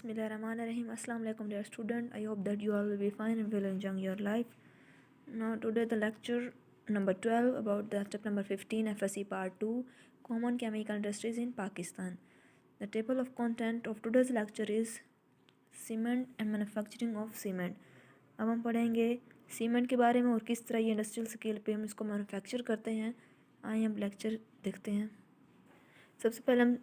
Bismillahirrahmanirrahim. Assalamu alaikum dear student. I hope that you all will be fine and will enjoy your life. Now today the lecture number 12 about the chapter number 15 FSC part 2 Common Chemical Industries in Pakistan. The table of content of today's lecture is cement and manufacturing of cement. अब हम पढ़ेंगे cement के बारे में और किस तरह ये इंडस्ट्रियल स्केल पे हम इसको मैन्युफैक्चर करते हैं। आइए हम लेक्चर देखते हैं। सबसे पहले हम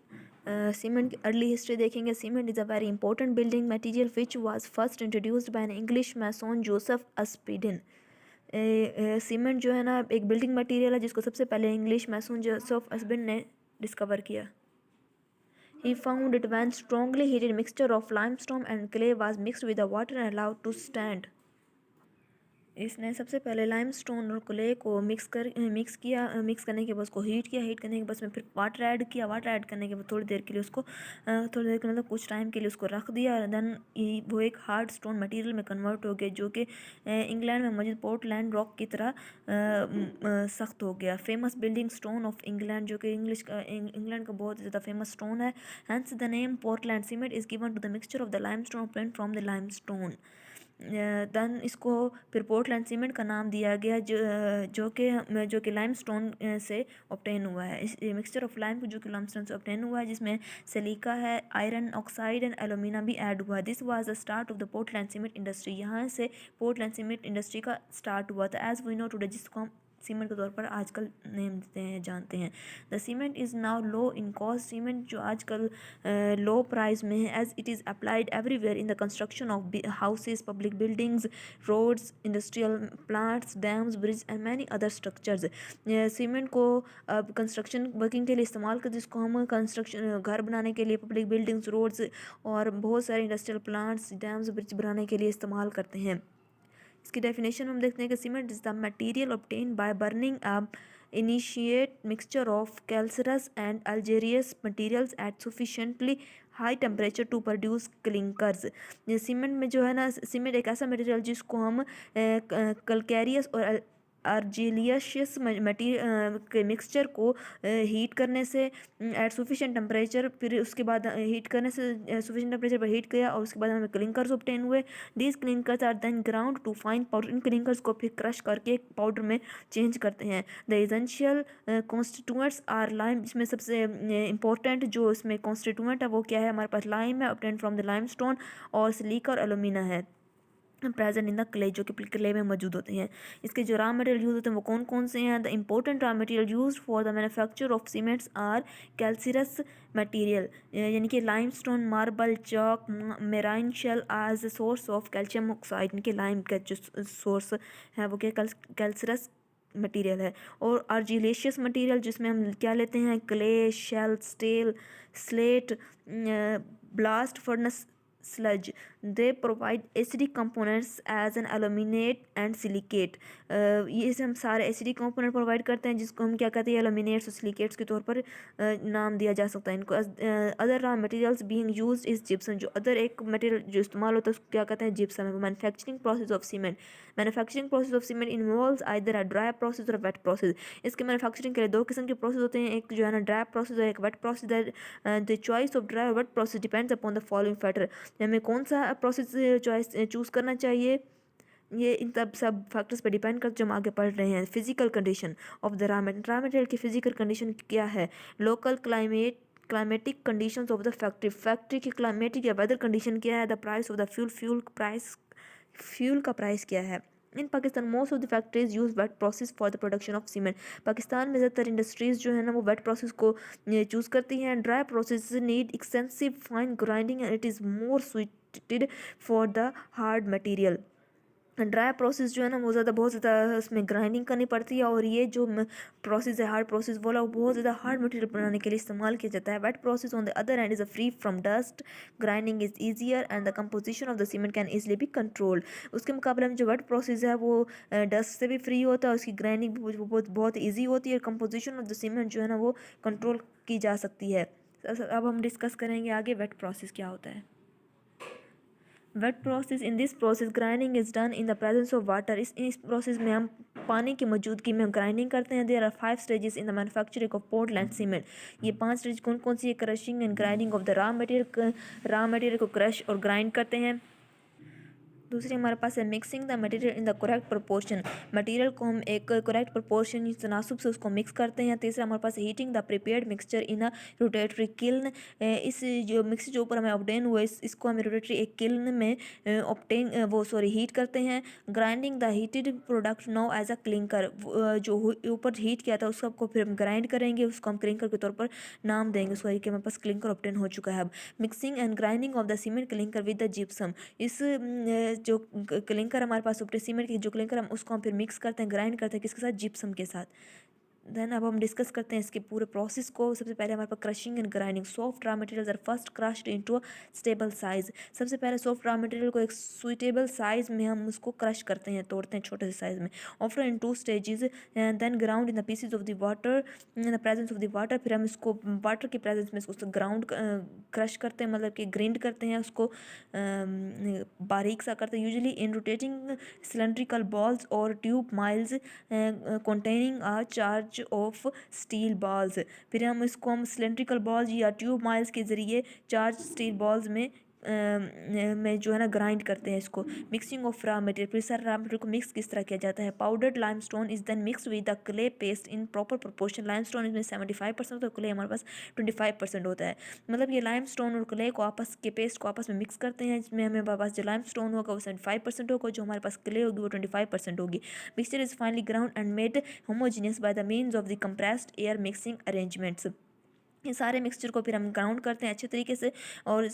सीमेंट की अर्ली हिस्ट्री देखेंगे। Cement is a very important building material which was first introduced by an English mason Joseph Aspdin. Cement जो है ना एक बिल्डिंग मटेरियल है जिसको सबसे पहले इंग्लिश मैसन जोसेफ अस्पिडिन ने डिस्कवर किया। He found it when strongly heated mixture of limestone and clay was mixed with the water and allowed to stand. इसने सबसे पहले लाइमस्टोन और क्ले को मिक्स करने के बाद उसको हीट करने के बाद उसमें फिर वाटर ऐड किया। वाटर ऐड करने के बाद थोड़ी देर के लिए उसको मतलब कुछ टाइम के लिए उसको रख दिया और देन वो एक हार्ड स्टोन मटेरियल में कन्वर्ट हो गया जो कि इंग्लैंड में मौजूद पोर्टलैंड रॉक की तरह सख्त हो गया। Famous building stone of England जो कि इंग्लैंड का बहुत ज़्यादा फेमस स्टोन है। Hence the name Portland cement is given to the mixture of the limestone obtained from the limestone. Then इसको फिर पोर्टलैंड सीमेंट का नाम दिया गया जो कि लाइमस्टोन से ऑब्टेन हुआ है। इस मिक्सचर ऑफ लाइम जो कि लाइमस्टोन से ऑब्टेन हुआ है जिसमें सिलिका है, आयरन ऑक्साइड एंड एल्यूमिना भी ऐड हुआ है। This was the start of the Portland cement industry. यहाँ से पोर्टलैंड सीमेंट इंडस्ट्री का स्टार्ट हुआ था। एज वी नो टुडे जिसको हम सीमेंट के तौर पर आजकल नेम देते हैं जानते हैं। The cement is now low in cost. Cement जो आजकल लो प्राइस में है as it is applied everywhere in the construction of houses, public buildings, roads, industrial plants, dams, bridge and many other structures. Cement को अब construction working के लिए इस्तेमाल करते जिसको हम कंस्ट्रक्शन घर बनाने के लिए, पब्लिक बिल्डिंग्स, रोड्स और बहुत सारे इंडस्ट्रियल प्लांट्स, डैम्स, ब्रिज बनाने के लिए इस्तेमाल करते हैं। इसकी डेफिनेशन हम देखते हैं कि cement is the material obtain by burning a intimate mixture of calcareous and argillaceous materials at sufficiently high temperature to produce clinkers. Cement में जो है ना सीमेंट एक ऐसा मटेरियल जिसको हम कलकैरियस और अर्जिलियस मटीरियल के मिक्सचर को हीट करने से एट सफिशिएंट टेम्परेचर, फिर उसके बाद हीट करने से सफिशिएंट टेम्परेचर पर हीट किया और उसके बाद हमें क्लिंकर्स ऑब्टेन हुए। These clinkers are then ground to fine powder. इन क्लिंकर्स को फिर क्रश करके एक पाउडर में चेंज करते हैं। The essential constituents are lime. इसमें सबसे इंपॉर्टेंट जो इसमें कॉन्स्टिट्यूएंट है वो क्या है? हमारे पास लाइम है ऑब्टेन फ्रॉम द लाइमस्टोन और सिलिका और एल्यूमिना है प्रेजेंट इन द क्ले जो कि क्ले में मौजूद होते हैं। इसके जो रॉ मटेरियल यूज होते हैं वो कौन कौन से हैं? The important raw material use for the manufacture of cements are calcareous material यानी कि limestone, marble, chalk, marine shell as a source of calcium oxide. इनके लाइम का जो सोर्स है वो क्या कैल्सिरस मटेरियल है। और आर्जिलेशियस मटेरियल जिसमें हम क्या लेते हैं? Clay, shale, steel, slate, blast furnace, sludge. They provide acidic components as an aluminate and silicate. ये से हम सारे एसिडिक कंपोनेंट प्रोवाइड करते हैं जिसको हम क्या कहते हैं? एल्यूमिनेट्स और सिलिकेट्स के तौर पर नाम दिया जा सकता है इनको। Other raw materials being used is gypsum. जो अदर एक मटेरियल जो इस्तेमाल होता है उसको क्या कहते हैं? जिप्सम है। Manufacturing process of cement. Manufacturing process of cement involves either a dry process और वेट प्रोसेस। इसके मैन्युफैक्चरिंग के लिए दो किस्म के प्रोसेस होते हैं, एक जो है ना ड्राई प्रोसेस और एक wet process. The choice of dry और wet process depends upon the following factor. हमें कौन सा प्रोसेस चॉइस चूज़ करना चाहिए ये इन सब फैक्टर्स पर डिपेंड करते जो हम आगे पढ़ रहे हैं। Physical condition of the raw material की फिजिकल कंडीशन क्या है? Local climatic conditions of the factory की क्लाइमेटिक या वेदर कंडीशन क्या है? The price of the fuel का प्राइस क्या है? In Pakistan most of the factories use wet process for the production of cement. Pakistan में ज़्यादातर इंडस्ट्रीज़ जो है ना वो वेट प्रोसेस को चूज़ करती हैं। Dry process need extensive fine grinding and it is more suited for the hard material। Dry process जो है ना वो बहुत ज़्यादा उसमें ग्राइंडिंग करनी पड़ती है और ये जो प्रोसेस है हार्ड प्रोसेस वाला वो बहुत ज़्यादा हार्ड मटेरियल बनाने के लिए इस्तेमाल किया जाता है। Wet process on the other hand is a free from dust, grinding is easier and the composition of the cement can easily be controlled. उसके मुकाबले में जो वेट प्रोसेस है वो डस्ट से भी फ्री होता है, उसकी ग्राइंडिंग भी बहुत ईजी होती है और कंपोजिशन ऑफ द सीमेंट जो है ना वो कंट्रोल की जा सकती है। अब हम डिस्कस करेंगे आगे वेट प्रोसेस क्या होता है। Wet process, in this process grinding is done in the presence of water, इस प्रोसेस में हम पानी की मौजूदगी में हम ग्राइंडिंग करते हैं। There are 5 stages in the manufacturing of Portland cement, ये 5 स्टेज कौन कौन सी है? Crushing and grinding of the raw material को क्रश और ग्राइंड करते हैं। दूसरी हमारे पास है mixing the material in the correct proportion, material को हम एक करेक्ट प्रोपोर्शन तनासुब से उसको मिक्स करते हैं। तीसरा हमारे पास heating the prepared mixture in a rotatory kiln, इस जो मिक्सचर जो ऊपर हमें ऑब्टेन हुआ इसको हमें रोटेटरी एक किल्न में हीट करते हैं। Grinding the heated product known as a clinker, जो ऊपर हीट किया था उसको फिर हम ग्राइंड करेंगे, उसको हम क्लिंकर के तौर पर नाम देंगे उसको कि हमारे पास क्लिंकर ऑब्टेन हो चुका है। अब mixing and grinding of the cement clinker with the gypsum, इस जो क्लिंकर हमारे पास उपटे सीमेंट की जो क्लिंकर हम उसको हम फिर मिक्स करते हैं, ग्राइंड करते हैं किसके साथ? जिप्सम के साथ। देन अब हम डिस्कस करते हैं इसके पूरे प्रोसेस को। सबसे पहले हमारे पास crushing and grinding, soft raw materials are first crushed into a stable size, सबसे पहले सॉफ्ट रॉ मटेरियल को एक सुइटेबल साइज में हम उसको क्रश करते हैं, तोड़ते हैं छोटे से साइज में। After in 2 stages then ground in the pieces of the water in the presence of the water, फिर हम इसको वाटर के प्रेजेंस में उसको ग्राउंड क्रश करते हैं, मतलब कि ग्राइंड करते हैं उसको, बारीक सा करते हैं। Usually in rotating cylindrical balls और tube mills containing a charge of steel balls, फिर हम इसको हम सिलेंड्रिकल बॉल्स या ट्यूब माइल्स के ज़रिए चार्ज स्टील बॉल्स में जो है ना ग्राइंड करते हैं इसको। मिक्सिंग ऑफ रॉ मटेरियल, फिर सर रॉ मटेरियल को मिक्स किस तरह किया जाता है? Powdered limestone is then mix with the clay paste in proper proportion, limestone इसमें 75% होता है, क्ले हमारे पास 25% होता है। मतलब ये लाइमस्टोन और क्ले को आपस के पेस्ट को आपस में मिक्स करते हैं, जिसमें हमें पास जो लाइमस्टोन होगा वो 75% होगा, जो हमारे पास क्ले होगी वो 25% होगी। Mixture is finally ground and made homogeneous by the means of the compressed air mixing arrangements, ये सारे मिक्सचर को फिर हम ग्राउंड करते हैं अच्छे तरीके से और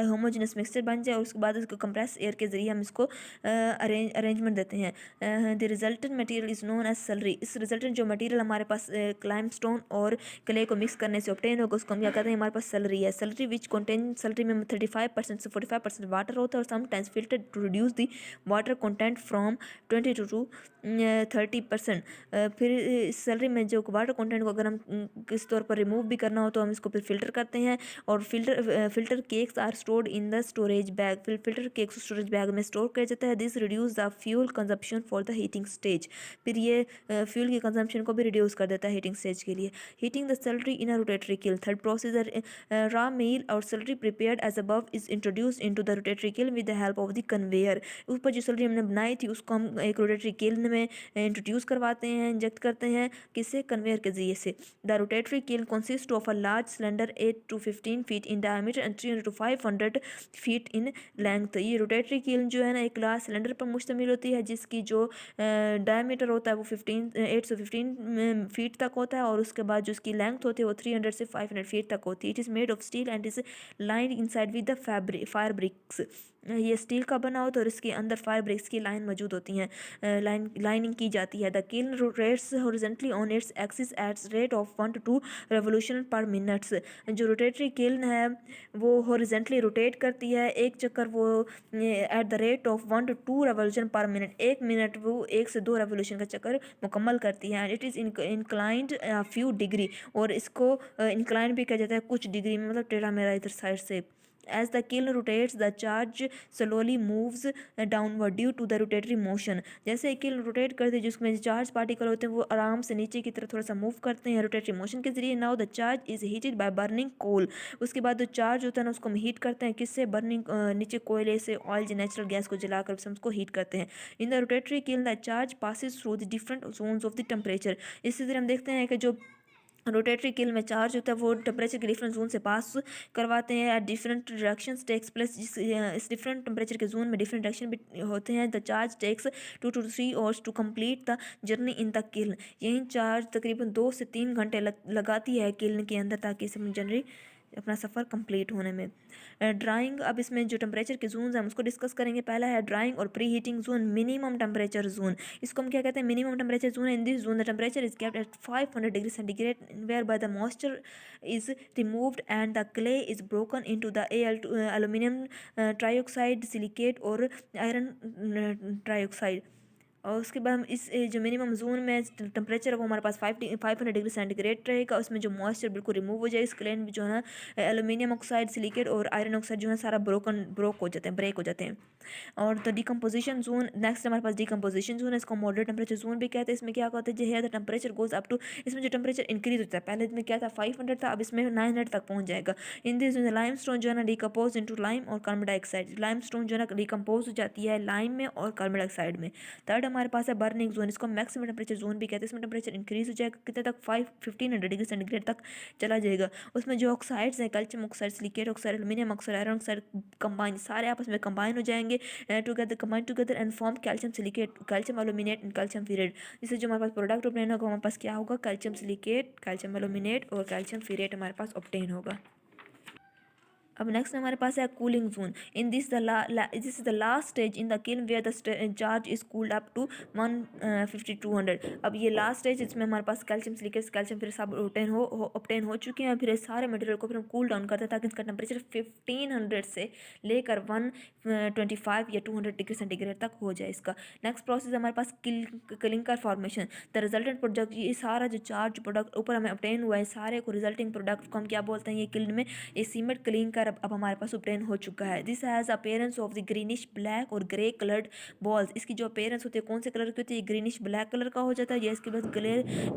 होमोजेनस मिक्सचर बन जाए, और उसके बाद उसको कंप्रेस एयर के ज़रिए हम इसको अरेंजमेंट देते हैं। The resultant material is known as slurry, इस रिजल्टेंट जो मटेरियल हमारे पास लाइमस्टोन और क्ले को मिक्स करने से ऑब्टेन होगा उसको हम क्या कहते हैं? हमारे पास सलरी है। सलरी विच कंटेन, सलरी में 35% से 45% वाटर होता है, और sometimes filter to reduce the water content from 20 to 30%। फिर इस सैलरी में जो वाटर कंटेंट को अगर हम किस तौर पर रिमूव भी करना हो तो हम इसको फिर फिल्टर करते हैं, और filter cakes are stored in the storage bag, फिर फिल्टर केक्स स्टोरेज बैग में स्टोर किया जाता है। This reduce the fuel consumption for the heating stage, फिर ये फ्यूल की कंजम्पशन को भी रिड्यूस कर देता है हीटिंग स्टेज के लिए। Heating the slurry in a rotatory kiln, third procedure raw meal और slurry prepared as above is introduce into the rotatory kiln with the help of the conveyor, ऊपर जो सैलरी हमने बनाई थी उसको हम एक रोटेटरी किल में इंट्रोड्यूस करवाते हैं, इंजेक्ट करते हैं, किससे? कन्वेयर के जरिए से। The rotatory kiln consist of a large cylinder 8 to 15 feet in diameter and 300 to 500 feet in length, ये रोटेटरी किल जो है ना एक लार्ज सिलेंडर पर मुश्तमिल होती है, जिसकी जो डायमीटर होता है वो 8 से 15 फीट तक होता है, और उसके बाद जो उसकी लेंथ होती है वो 300 से 500 फीट तक होती है। It is made of steel and is lined inside with the fire bricks, ये स्टील का बना होता है और इसके अंदर फायर ब्रिक्स की लाइन मौजूद होती हैं, लाइनिंग की जाती है। The kill rotates horizontally on its axis at rate of 1 to 2 revolution पर मिनट्स, जो रोटेटरी किल है वो हॉरिजॉन्टली रोटेट करती है, एक चक्कर वो at the rate of 1 to 2 revolution पर मिनट, एक मिनट वो 1 से 2 रेवोल्यूशन का चक्कर मुकम्मल करती है। And it is inclined few degree, और इसको इंक्लाइन भी किया जाता है कुछ डिग्री में, मतलब टेढ़ा मेरा इधर साइड से। As the kiln rotates, the charge slowly moves downward due to the rotatory motion, जैसे किल्न रोटेट करते हैं जिसमें चार्ज पार्टिकल होते हैं वो आराम से नीचे की तरफ थोड़ा सा मूव करते हैं रोटेटरी मोशन के जरिए। Now the charge is heated by burning coal, उसके बाद जो चार्ज होता है ना उसको हम हीट करते हैं, किससे? बर्निंग, नीचे कोयले से ऑयल या नेचुरल गैस को जलाकर हम उसको हीट करते हैं। In the rotatory kiln the charge passes through the different zones of the temperature, इसी तरह हम देखते हैं कि जो रोटेटरी किल में चार्ज होता है वो टेम्परेचर के डिफरेंट जोन से पास करवाते हैं at different directions takes place, इस डिफरेंट टेम्परेचर के जोन में डिफरेंट डायरेक्शन भी होते हैं। The charge takes 2 to 3 hours to complete the journey in the kiln, यही चार्ज तकरीबन 2 से 3 घंटे लगाती है किल्न के अंदर ताकि इसे जनरली अपना सफ़र कंप्लीट होने में। ड्राइंग, अब इसमें जो टेम्परेचर के जोन हैं हम उसको डिस्कस करेंगे। पहला है ड्राइंग और preheating zone, minimum temperature zone, इसको हम क्या कहते हैं? Minimum temperature zone. In this zone the temperature is kept at 500 degree centigrade whereby the moisture is removed and the clay is broken into the aluminium trioxide silicate और iron trioxide. और उसके बाद हम इस जो minimum zone में temperature है वो हमारे पास 500 डिग्री सेंटीग्रेड रहेगा। उसमें जो मॉइस्चर बिल्कुल रिमूव हो जाए, स्क्लेन जो है ना एल्यूमिनियम ऑक्साइड, सिलिकेट और आयरन ऑक्साइड जो है सारा ब्रोक हो जाते हैं, ब्रेक हो जाते हैं। और द डिकम्पोजिशन जोन, नेक्स्ट हमारे पास डिकम्पोजिशन जोन है, इसको मॉडरेट टेम्परेचर जोन भी कहते हैं। इसमें क्या होता है, जो है the temperature goes up to, इसमें जो टेम्परेचर इंक्रीज होता है, पहले इसमें क्या था 500 था, अब इसमें 900 तक पहुंच जाएगा। इन दिस लाइम स्टोन जो है ना डिकम्पोज इनटू लाइम और कार्बन डाइऑक्साइड, लाइम स्टोन जो है ना डिकम्पोज हो जाती है लाइम में और कार्बन डाइऑक्साइड में। थर्ड हमारे पास है बर्निंग जोन, इसको मैक्सिमम टेम्परेचर जोन भी कहते हैं। इसमें टेम्परेचर इंक्रीज हो जाएगा कितने तक, 1500 डिग्री सेंटीग्रेड तक चला जाएगा। उसमें जो ऑक्साइड्स हैं, calcium oxide, silicate oxide, aluminium oxide, iron oxide, combine सारे आपस में कंबाइन हो जाएंगे together, combine together and form calcium silicate, calcium aluminate and calcium ferrite. इससे जो हमारे पास प्रोडक्ट ऑब्टेन होगा, हमारे पास क्या होगा, कैल्शियम सिलिकेट, कैल्शियम एल्यूमिनेट और कैल्शियम फ्यूरेट हमारे पास ऑब्टेन होगा। अब नेक्स्ट हमारे पास है cooling zone. In this this is the last stage in the kiln where the charge is cooled up to 150-200। अब ये लास्ट स्टेज, इसमें हमारे पास कैल्शियम सिलिकेट, कैल्शियम फिर सब ऑब्टेन हो चुके हैं। फिर सारे मटेरियल को फिर हम कूल डाउन करते हैं ताकि इसका टेम्परेचर 1500 से लेकर 125 या 200 डिग्री सेंटीग्रेड तक हो जाए इसका। नेक्स्ट प्रोसेस हमारे पास clinker formation. The resultant product, ये सारा जो चार्ज प्रोडक्ट ऊपर हमें ऑब्टेन हुआ है, सारे को रिजल्टिंग प्रोडक्ट को हम क्या बोलते हैं, ये किल्न में ये सीमेंट क्लिंकर अब हमारे पास ऑब्टेन हो चुका है। This has appearance of the greenish black और ग्रे कलर्ड बॉल्स। इसकी जो अपेयरेंस होती है कौन से कलर की होती है, ग्रीनिश ब्लैक कलर का हो जाता है, या इसके बाद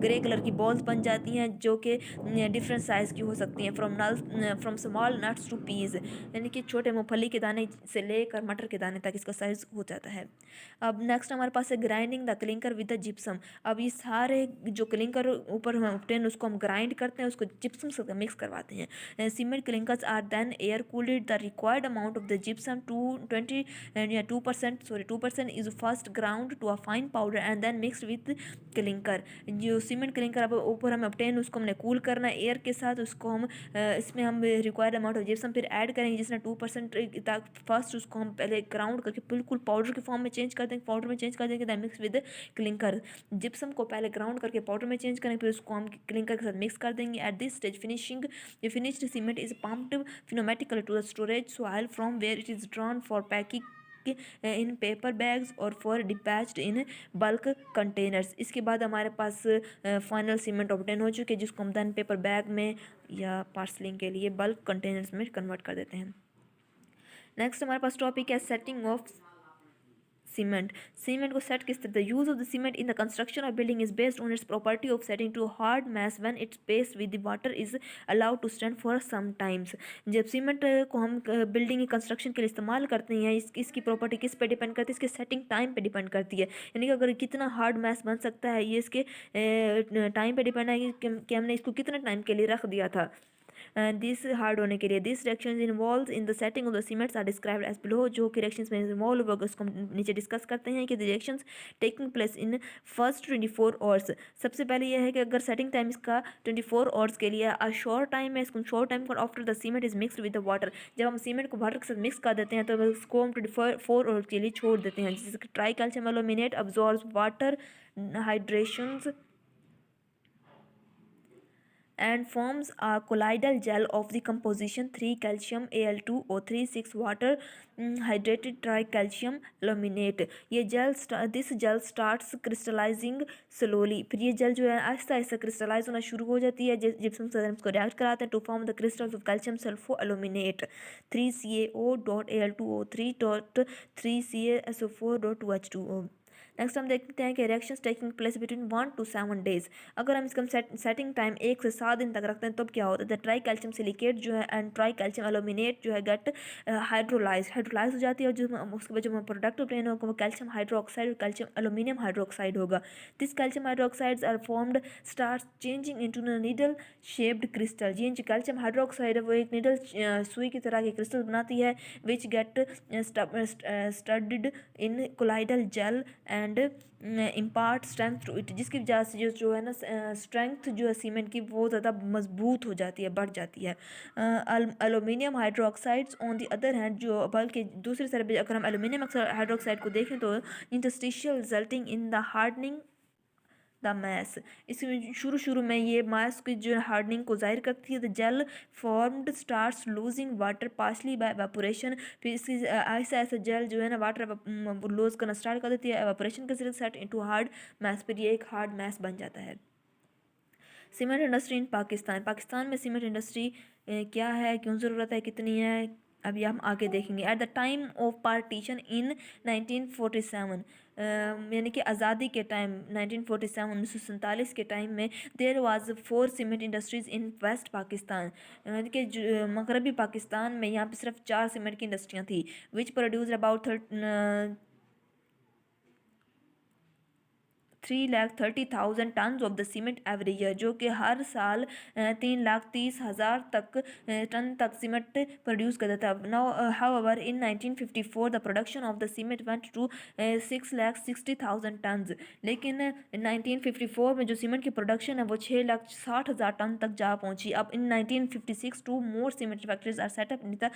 ग्रे कलर की बॉल्स बन जाती हैं जो कि डिफरेंट साइज़ की हो सकती हैं, from small nuts to peas, यानी कि छोटे मूंगफली के दाने से लेकर मटर के दाने तक इसका साइज़ हो जाता है। अब नेक्स्ट हमारे पास है grinding the clinker with the gypsum. अब ये सारे जो क्लिंकर ऊपर हम ऑब्टेन उसको हम ग्राइंड करते हैं, उसको जिप्सम से मिक्स करवाते हैं। Cement clinkers are then air cooled. The required amount of the gypsum to 20 and yeah 2% is first ground to a fine powder and then mixed with clinker। जो cement clinker अब ऊपर हम obtain उसको हमने cool करना है air के साथ, उसको हम इसमें हम रिक्वायर्ड अमाउंट ऑफ जिप्सम फिर ऐड करेंगे जिसमें 2% तक फर्स्ट उसको हम पहले ग्राउंड करके बिल्कुल पाउडर के फॉर्म में चेंज कर देंगे, पाउडर में चेंज कर देंगे, then mix with clinker. Gypsum को पहले ग्राउंड करके पाउडर में चेंज करेंगे, फिर उसको हम क्लिंकर के साथ मिक्स कर देंगे। At this stage finished cement is pumped pneumatically to the storage soil from where it is drawn for packing in paper bags or for dispatched in bulk containers। इसके बाद हमारे पास फाइनल सीमेंट ऑब्टेन हो चुके हैं जिसको हम then paper bag में या पार्सलिंग के लिए बल्क कंटेनर्स में कन्वर्ट कर देते हैं। नेक्स्ट हमारे पास टॉपिक है सेटिंग ऑफ सीमेंट को सेट किस तरह, the use of the cement in the construction of building is based on its property of setting to hard mass when its paste with the water is allowed to stand for some times. जब cement को हम building की construction के लिए इस्तेमाल करते हैं, इसकी प्रॉपर्टी किस पे डिपेंड करती है, इसके सेटिंग टाइम पे डिपेंड करती है। यानी कि अगर कितना हार्ड मैस बन सकता है ये इसके टाइम पे डिपेंड है कि हमने इसको कितने टाइम के लिए रख दिया था दिस हार्ड होने के लिए। This reactions involve in the setting of the cements are described as below. जो कि रिएक्शंस में इन्वॉल्व होगा उसको हम नीचे डिस्कस करते हैं कि the reactions taking place in first 24 hours. सबसे पहले यह है कि अगर सेटिंग टाइम इसका 24 आवर्स के लिए अ शॉर्ट टाइम है, इसको short time after the cement is mixed with the water. जब हम सीमेंट को वाटर के साथ मिक्स कर देते हैं तो इसको हम 24 आवर्स के लिए छोड़ देते हैं, जिससे tri calcium aluminate absorbs water hydrations and forms a colloidal gel of the composition 3 calcium Al2O3 6 water hydrated tricalcium aluminate। ये दिस जेल स्टार्ट्स क्रिस्टलाइजिंग स्लोली। फिर ये जेल जो है आहिस्ता आहिस्ता क्रिस्टलाइज होना शुरू हो जाती है जिप्सम से इसको रिएक्ट कराते हैं to form the crystals of calcium sulpho aluminate 3CaO.Al2O3.3CaSO4.2H2O। Next हम देखते हैं कि reactions taking place between 1 to 7 days। अगर हम इसका सेटिंग टाइम 1 से 7 दिन तक रखते हैं तब क्या होता है, ट्राई कैल्शियम सिलिकेट जो है एंड ट्राई कैल्शियम एल्यूमिनेट जो है गेट हाइड्रोलाइज हो जाती है, और जो उसके बाद जो प्रोडक्ट ऑब्टेन होगा वो कैल्शियम हाइड्रोक्साइड और कैल्शियम एल्यूमिनियम हाइड्रोक्साइड होगा। This calcium hydroxides are formed start changing into needle shaped crystal. ये जो कैल्शियम हाइड्रोक्साइड है वो एक नीडल सुई की तरह के क्रिस्टल बनाती है which get studded in colloidal gel and impart strength to it, जिसकी वजह से जो है ना स्ट्रेंथ जो है सीमेंट की वो ज़्यादा मजबूत हो जाती है, बढ़ जाती है। Aluminium hydroxides on the other hand, जो बल्कि दूसरी तरफ अगर हम एल्यूमिनियम हाइड्रोक्साइड को देखें तो interstitial resulting in the hardening the mass. इसमें शुरू में ये मास की जो हार्डनिंग को जाहिर करती है। The gel formed starts losing water partially by evaporation. फिर इसकी ऐसा ऐसा जेल जो है ना वाटर लूज करना स्टार्ट कर देती है एवापोरेशन के जरिए। सेट इनटू हार्ड मैस, फिर ये एक हार्ड मैस बन जाता है। Cement industry in Pakistan. Pakistan में सीमेंट इंडस्ट्री क्या है, क्यों ज़रूरत है, कितनी है, अभी हम आगे देखेंगे। At the time of partition इन 1947, यानी कि आज़ादी के टाइम 1947 1947 के टाइम में there was 4 cement industries in west Pakistan, यानी कि मगरबी पाकिस्तान में यहाँ पे सिर्फ 4 सीमेंट की इंडस्ट्रियाँ थी। Which produce about 3,30,000 ton of the cement every year, जो कि हर साल 3,30,000 तक टन तक सीमेंट प्रोड्यूस करता था। Now however in 1954 the production of the cement went to 6,60,000 ton. लेकिन 1954 में जो सीमेंट की प्रोडक्शन है वो 6,60,000 टन तक जा पहुंची। अब in 1956 two more cement factories are set up in the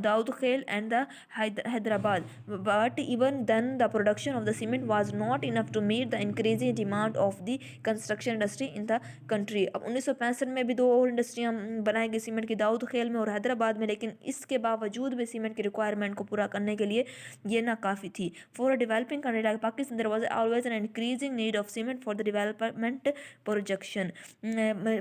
Daud Khel and the Hyderabad, but even then the production of the cement was not enough to meet the increasing demand of the construction industry in the country। अब 1965 में भी 2 और इंडस्ट्रियाँ बनाई गई cement की, दाऊद खेल में और हैदराबाद में, लेकिन इसके बावजूद भी सीमेंट की रिक्वायरमेंट को पूरा करने के लिए ये नाकाफ़ी थी। For a developing country like Pakistan there was always an increasing need of cement for the development projection.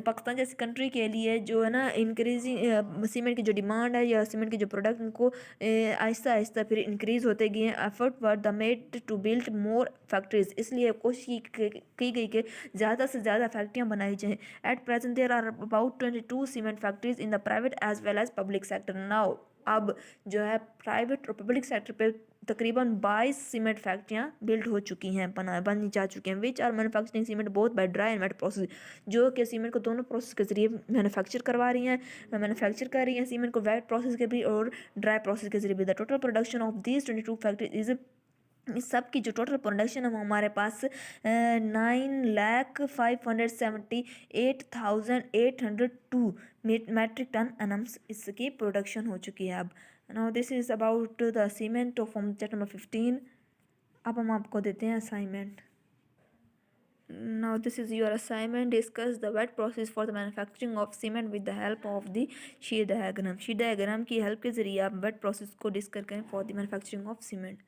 Pakistan जैसी कंट्री के लिए जो है ना इंक्रीजिंग सीमेंट की जो डिमांड है या सीमेंट की जो प्रोडक्ट को आहिस्ता आहिस्ता फिर इंक्रीज़ होते गए। Effort were the made to build more factories, इसलिए कोशिश की गई कि ज़्यादा से ज़्यादा फैक्ट्रियाँ बनाई जाएँ। At present there are about 22 cement factories in the private as well as public sector. Now अब जो है प्राइवेट और पब्लिक सेक्टर पे तकरीबन 22 सीमेंट फैक्ट्रियाँ बिल्ड हो चुकी हैं, बनी जा चुकी हैं। Which are manufacturing cement both by dry and wet process, जो कि सीमेंट को दोनों प्रोसेस के जरिए मैन्युफैक्चर करवा रही हैं, मैन्युफैक्चर कर रही हैं सीमेंट को वेट प्रोसेस के भी और ड्राई प्रोसेस के जरिए भी। The total production of these 22 factory is, इस सब की जो टोटल प्रोडक्शन है वो हमारे पास 9,578,802 मैट्रिक टन एनम्स इसकी प्रोडक्शन हो चुकी है। अब now this is about the cement of chapter number 15। अब हम आपको देते हैं assignment. Now this is your assignment. Discuss the wet process for the manufacturing of cement with the help of the shear diagram। shear diagram की help के ज़रिए आप wet process को डिस्कस करें for the manufacturing of cement।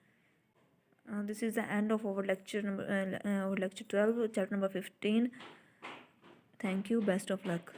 This is the end of our lecture number our lecture 12 chapter number 15। Thank you, best of luck।